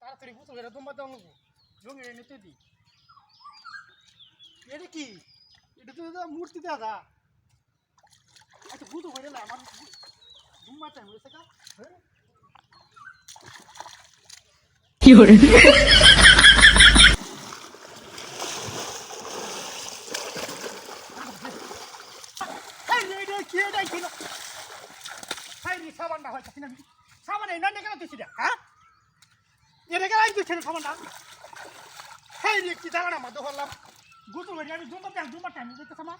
তাড়াতাড়ি বুঝো এটা তোমার দাও জঙ্গি নিতে দি এটা কি এটা তো মূর্তি দাদা আচ্ছা বুঝো হয়ে গেল আমার ঘুমা টাইম হয়েছে কা সাবানটা হয় কিনা সাবান এই নান্ডে কেন তুই হ্যাঁ এটা কেন তুই সাবানটা হ্যাঁ কি জানা না মা দোহরলাম গুতো হয়ে আমি দুবার টাইম দিতে সামা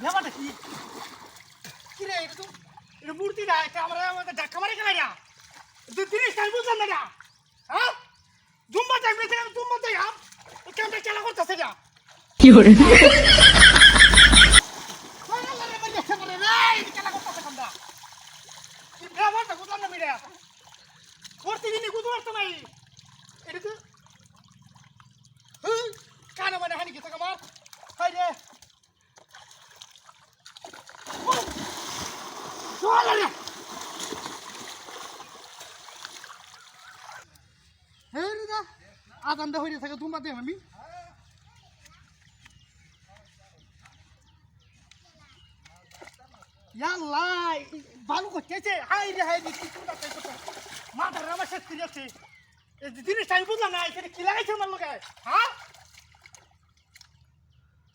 ব্যাপারটা কি কি রে এটা তো এটা মূর্তি না ক্যামেরা আমাদের ধাক্কা মারে কেন না তুই জিনিস টাইম বুঝলাম না হ্যাঁ দুবার টাইম দিতে আমি দুবার দেই হ্যাঁ এই ক্যামেরা চালা করতেছে না কি করে প্রতিদিনই গুতো করতে নাই এটা তো কানে মানে হানি গেছে আমার হাই রে চল রে হে রে দা আদানটা হইরে থাকে তোমার দেব আমি ইয়াল্লাহ ভালো করতেছে হাই রে কি করতে মাথার আমার শেষ করে যাচ্ছে এই জিনিসটা আমি বুঝলাম না এখানে কি লাগাইছে আমার লোকে হ্যাঁ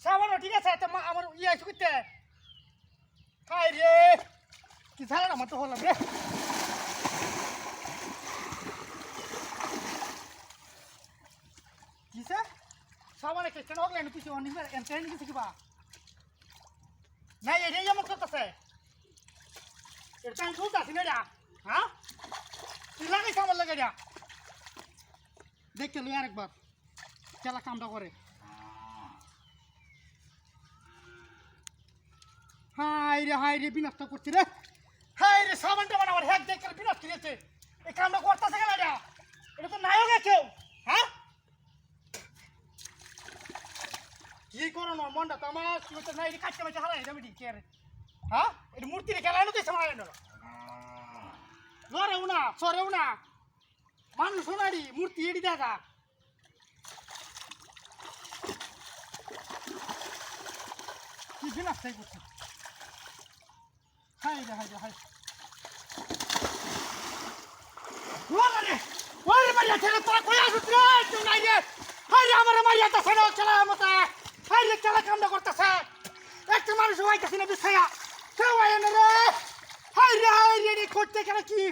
সাবানো ঠিক আছে আমার ইয়ে আছে করতে হাই রে কি ঝাল আমার তো হলাম রে কিসে সাবানে কেন হগলেন কিছু অনেক এনটাইন কিছু কিবা না এটাই আমার করতেছে এটা আমি বুঝতেছি না হ্যাঁ তুই লাগাইছে আমার লাগে দেখতে লই আরেকবার খেলা কামটা করে হাই রে বিনাশ করছি রে হাই রে সাবানটা মানে আমার হ্যাক দেখে বিনাশ করেছে এই কামটা করতেছে কেন এটা তো নায়ক আছে হ্যাঁ কি করো না মনটা তো আমার তো নাই কাটতে মাঝে হারাই যাবে ঠিক রে হ্যাঁ এটা মূর্তি খেলানো তো সময় না লড়েও না সরেও না মানুষ সোনারি মূর্তি এড়ি দেখা কি বিনাশ তাই করছে হাই ওরে মারিয়া ছেলে তোরা কই আসুস রে তুই নাই রে হাই রে আমার মারিয়া তা ছেলে খেলা মত হাই রে খেলা কামটা করতেছে একটা মানুষ হইতাছে না বিছায়া কেউ আয় না রে হাই রে করতে কেন কি